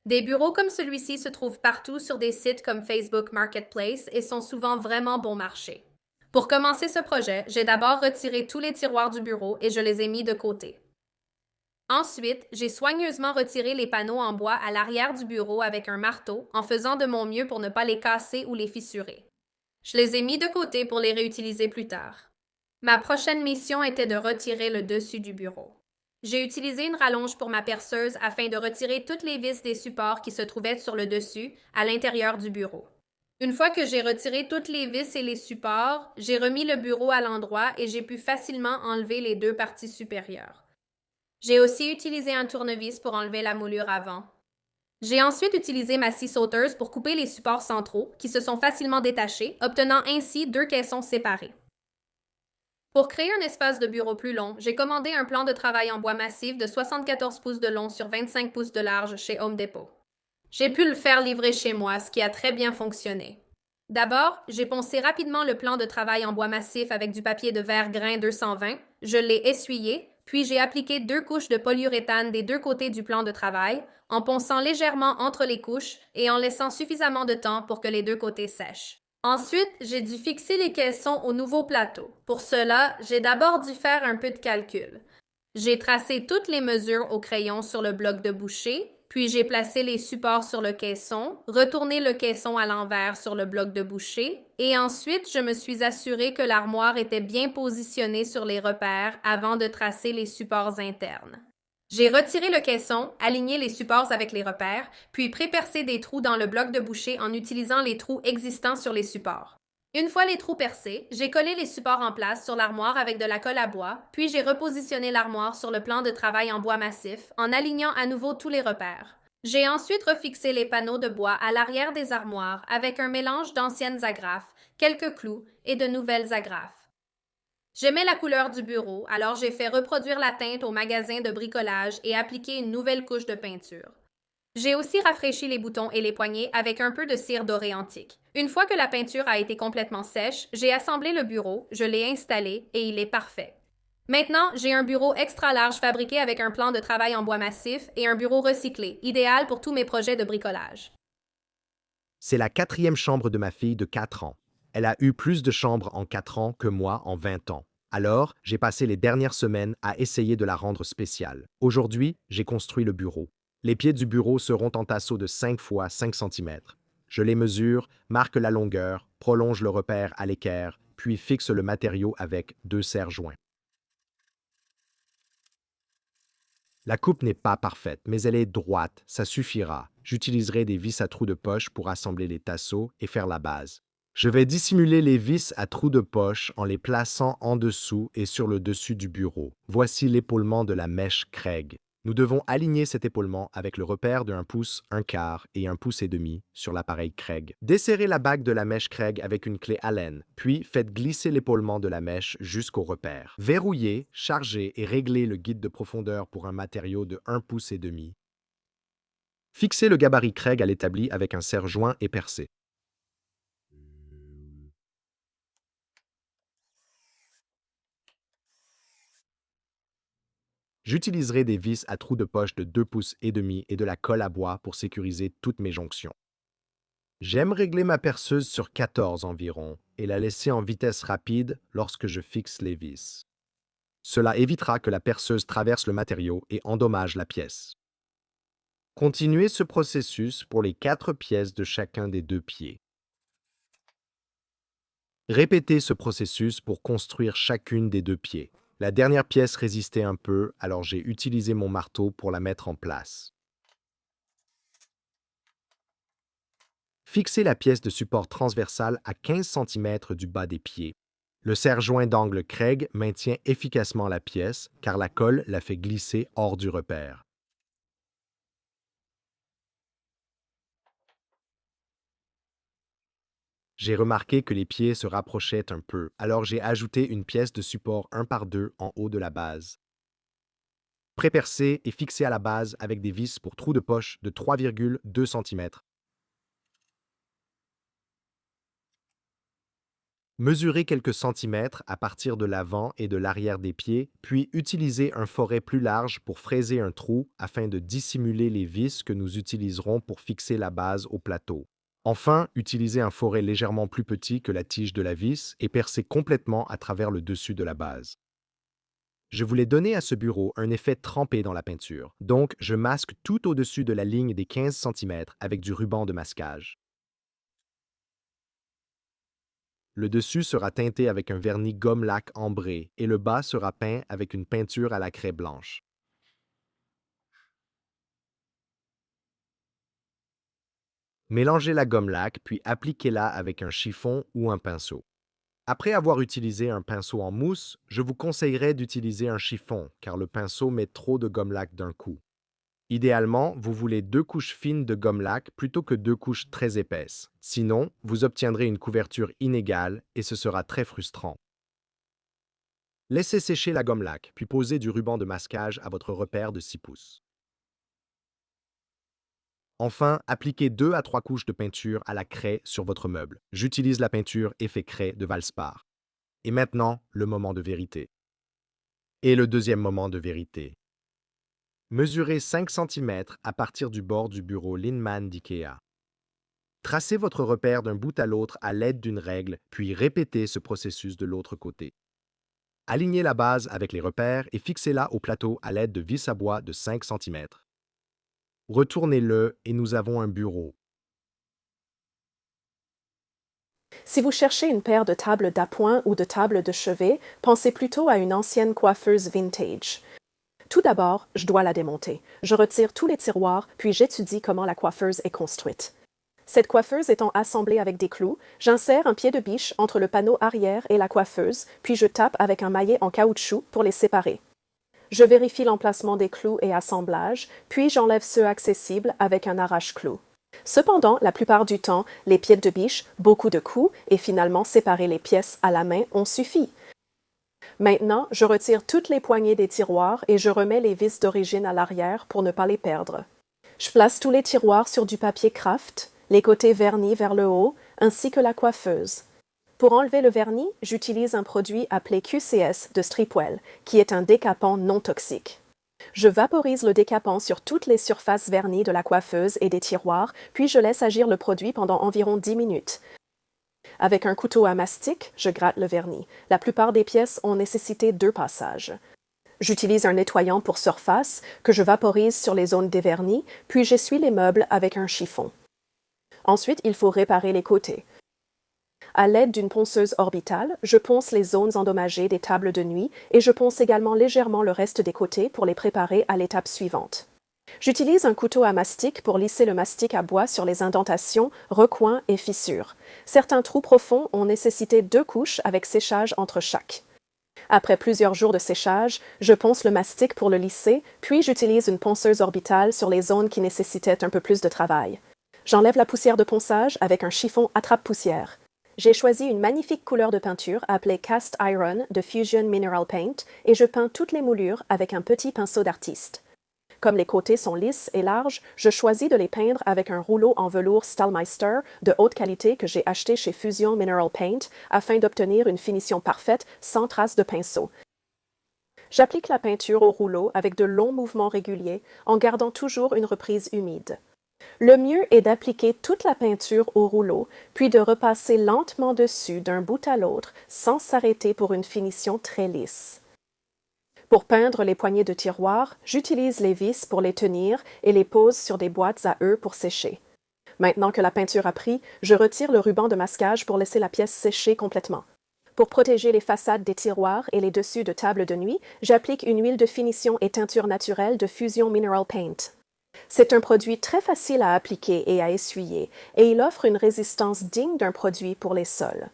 Des bureaux comme celui-ci se trouvent partout sur des sites comme Facebook Marketplace et sont souvent vraiment bon marché. Pour commencer ce projet, j'ai d'abord retiré tous les tiroirs du bureau et je les ai mis de côté. Ensuite, j'ai soigneusement retiré les panneaux en bois à l'arrière du bureau avec un marteau en faisant de mon mieux pour ne pas les casser ou les fissurer. Je les ai mis de côté pour les réutiliser plus tard. Ma prochaine mission était de retirer le dessus du bureau. J'ai utilisé une rallonge pour ma perceuse afin de retirer toutes les vis des supports qui se trouvaient sur le dessus, à l'intérieur du bureau. Une fois que j'ai retiré toutes les vis et les supports, j'ai remis le bureau à l'endroit et j'ai pu facilement enlever les deux parties supérieures. J'ai aussi utilisé un tournevis pour enlever la moulure avant. J'ai ensuite utilisé ma scie sauteuse pour couper les supports centraux, qui se sont facilement détachés, obtenant ainsi deux caissons séparés. Pour créer un espace de bureau plus long, j'ai commandé un plan de travail en bois massif de 74 pouces de long sur 25 pouces de large chez Home Depot. J'ai pu le faire livrer chez moi, ce qui a très bien fonctionné. D'abord, j'ai poncé rapidement le plan de travail en bois massif avec du papier de verre grain 220, je l'ai essuyé, puis j'ai appliqué 2 couches de polyuréthane des deux côtés du plan de travail, en ponçant légèrement entre les couches et en laissant suffisamment de temps pour que les deux côtés sèchent. Ensuite, j'ai dû fixer les caissons au nouveau plateau. Pour cela, j'ai d'abord dû faire un peu de calcul. J'ai tracé toutes les mesures au crayon sur le bloc de boucher, puis j'ai placé les supports sur le caisson, retourné le caisson à l'envers sur le bloc de boucher, et ensuite je me suis assuré que l'armoire était bien positionnée sur les repères avant de tracer les supports internes. J'ai retiré le caisson, aligné les supports avec les repères, puis prépercé des trous dans le bloc de boucher en utilisant les trous existants sur les supports. Une fois les trous percés, j'ai collé les supports en place sur l'armoire avec de la colle à bois, puis j'ai repositionné l'armoire sur le plan de travail en bois massif en alignant à nouveau tous les repères. J'ai ensuite refixé les panneaux de bois à l'arrière des armoires avec un mélange d'anciennes agrafes, quelques clous et de nouvelles agrafes. J'aimais la couleur du bureau, alors j'ai fait reproduire la teinte au magasin de bricolage et appliqué une nouvelle couche de peinture. J'ai aussi rafraîchi les boutons et les poignées avec un peu de cire dorée antique. Une fois que la peinture a été complètement sèche, j'ai assemblé le bureau, je l'ai installé et il est parfait. Maintenant, j'ai un bureau extra large fabriqué avec un plan de travail en bois massif et un bureau recyclé, idéal pour tous mes projets de bricolage. C'est la quatrième chambre de ma fille de 4 ans. Elle a eu plus de chambres en 4 ans que moi en 20 ans. Alors, j'ai passé les dernières semaines à essayer de la rendre spéciale. Aujourd'hui, j'ai construit le bureau. Les pieds du bureau seront en tasseau de 5 fois 5 cm. Je les mesure, marque la longueur, prolonge le repère à l'équerre, puis fixe le matériau avec 2 serre-joints. La coupe n'est pas parfaite, mais elle est droite, ça suffira. J'utiliserai des vis à trous de poche pour assembler les tasseaux et faire la base. Je vais dissimuler les vis à trous de poche en les plaçant en dessous et sur le dessus du bureau. Voici l'épaulement de la mèche Craig. Nous devons aligner cet épaulement avec le repère de 1 pouce, 1/4 et 1 pouce et demi sur l'appareil Craig. Desserrez la bague de la mèche Craig avec une clé Allen, puis faites glisser l'épaulement de la mèche jusqu'au repère. Verrouillez, chargez et réglez le guide de profondeur pour un matériau de 1 pouce et demi. Fixez le gabarit Craig à l'établi avec un serre-joint et percé. J'utiliserai des vis à trous de poche de 2 pouces et demi et de la colle à bois pour sécuriser toutes mes jonctions. J'aime régler ma perceuse sur 14 environ et la laisser en vitesse rapide lorsque je fixe les vis. Cela évitera que la perceuse traverse le matériau et endommage la pièce. Continuez ce processus pour les 4 pièces de chacun des 2 pieds. Répétez ce processus pour construire chacune des 2 pieds. La dernière pièce résistait un peu, alors j'ai utilisé mon marteau pour la mettre en place. Fixez la pièce de support transversale à 15 cm du bas des pieds. Le serre-joint d'angle Craig maintient efficacement la pièce car la colle la fait glisser hors du repère. J'ai remarqué que les pieds se rapprochaient un peu, alors j'ai ajouté une pièce de support 1 par 2 en haut de la base. Prépercé et fixé à la base avec des vis pour trous de poche de 3,2 cm. Mesurez quelques centimètres à partir de l'avant et de l'arrière des pieds, puis utilisez un forêt plus large pour fraiser un trou afin de dissimuler les vis que nous utiliserons pour fixer la base au plateau. Enfin, utilisez un forêt légèrement plus petit que la tige de la vis et percez complètement à travers le dessus de la base. Je voulais donner à ce bureau un effet trempé dans la peinture, donc je masque tout au-dessus de la ligne des 15 centimètres avec du ruban de masquage. Le dessus sera teinté avec un vernis gomme-lac ambré et le bas sera peint avec une peinture à la craie blanche. Mélangez la gomme-lac puis appliquez-la avec un chiffon ou un pinceau. Après avoir utilisé un pinceau en mousse, je vous conseillerais d'utiliser un chiffon car le pinceau met trop de gomme-lac d'un coup. Idéalement, vous voulez 2 couches fines de gomme-lac plutôt que 2 couches très épaisses. Sinon, vous obtiendrez une couverture inégale et ce sera très frustrant. Laissez sécher la gomme-lac, puis posez du ruban de masquage à votre repère de 6 pouces. Enfin, appliquez 2 à 3 couches de peinture à la craie sur votre meuble. J'utilise la peinture effet craie de Valspar. Et maintenant, le moment de vérité. Et le deuxième moment de vérité. Mesurez 5 centimètres à partir du bord du bureau Linman d'IKEA. Tracez votre repère d'un bout à l'autre à l'aide d'une règle, puis répétez ce processus de l'autre côté. Alignez la base avec les repères et fixez-la au plateau à l'aide de vis à bois de 5 centimètres. Retournez-le et nous avons un bureau. Si vous cherchez une paire de tables d'appoint ou de tables de chevet, pensez plutôt à une ancienne coiffeuse vintage. Tout d'abord, je dois la démonter. Je retire tous les tiroirs, puis j'étudie comment la coiffeuse est construite. Cette coiffeuse étant assemblée avec des clous, j'insère un pied de biche entre le panneau arrière et la coiffeuse, puis je tape avec un maillet en caoutchouc pour les séparer. Je vérifie l'emplacement des clous et assemblage, puis j'enlève ceux accessibles avec un arrache-clous. Cependant, la plupart du temps, les pieds de biche, beaucoup de coups et finalement séparer les pièces à la main ont suffi. Maintenant, je retire toutes les poignées des tiroirs et je remets les vis d'origine à l'arrière pour ne pas les perdre. Je place tous les tiroirs sur du papier craft, les côtés vernis vers le haut, ainsi que la coiffeuse. Pour enlever le vernis, j'utilise un produit appelé QCS de Stripwell, qui est un décapant non toxique. Je vaporise le décapant sur toutes les surfaces vernies de la coiffeuse et des tiroirs, puis je laisse agir le produit pendant environ 10 minutes. Avec un couteau à mastic, je gratte le vernis. La plupart des pièces ont nécessité 2 passages. J'utilise un nettoyant pour surface que je vaporise sur les zones dévernies, puis j'essuie les meubles avec un chiffon. Ensuite, il faut réparer les côtés. À l'aide d'une ponceuse orbitale, je ponce les zones endommagées des tables de nuit et je ponce également légèrement le reste des côtés pour les préparer à l'étape suivante. J'utilise un couteau à mastic pour lisser le mastic à bois sur les indentations, recoins et fissures. Certains trous profonds ont nécessité 2 couches avec séchage entre chaque. Après plusieurs jours de séchage, je ponce le mastic pour le lisser, puis j'utilise une ponceuse orbitale sur les zones qui nécessitaient un peu plus de travail. J'enlève la poussière de ponçage avec un chiffon attrape-poussière. J'ai choisi une magnifique couleur de peinture appelée Cast Iron de Fusion Mineral Paint et je peins toutes les moulures avec un petit pinceau d'artiste. Comme les côtés sont lisses et larges, je choisis de les peindre avec un rouleau en velours Stahlmeister de haute qualité que j'ai acheté chez Fusion Mineral Paint afin d'obtenir une finition parfaite sans trace de pinceau. J'applique la peinture au rouleau avec de longs mouvements réguliers en gardant toujours une reprise humide. Le mieux est d'appliquer toute la peinture au rouleau, puis de repasser lentement dessus d'un bout à l'autre sans s'arrêter pour une finition très lisse. Pour peindre les poignées de tiroirs, j'utilise les vis pour les tenir et les pose sur des boîtes à œufs pour sécher. Maintenant que la peinture a pris, je retire le ruban de masquage pour laisser la pièce sécher complètement. Pour protéger les façades des tiroirs et les dessus de tables de nuit, j'applique une huile de finition et teinture naturelle de Fusion Mineral Paint. C'est un produit très facile à appliquer et à essuyer, et il offre une résistance digne d'un produit pour les sols.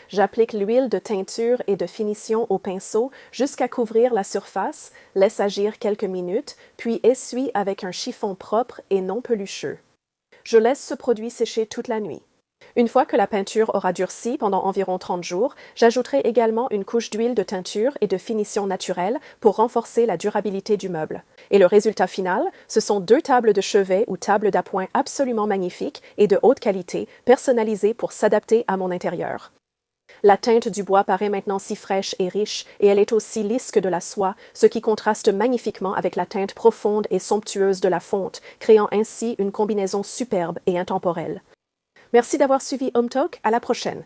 J'applique l'huile de teinture et de finition au pinceau jusqu'à couvrir la surface, laisse agir quelques minutes, puis essuie avec un chiffon propre et non pelucheux. Je laisse ce produit sécher toute la nuit. Une fois que la peinture aura durci pendant environ 30 jours, j'ajouterai également une couche d'huile de teinture et de finition naturelle pour renforcer la durabilité du meuble. Et le résultat final, ce sont 2 tables de chevet ou tables d'appoint absolument magnifiques et de haute qualité, personnalisées pour s'adapter à mon intérieur. La teinte du bois paraît maintenant si fraîche et riche, et elle est aussi lisse que de la soie, ce qui contraste magnifiquement avec la teinte profonde et somptueuse de la fonte, créant ainsi une combinaison superbe et intemporelle. Merci d'avoir suivi Home Talk, à la prochaine.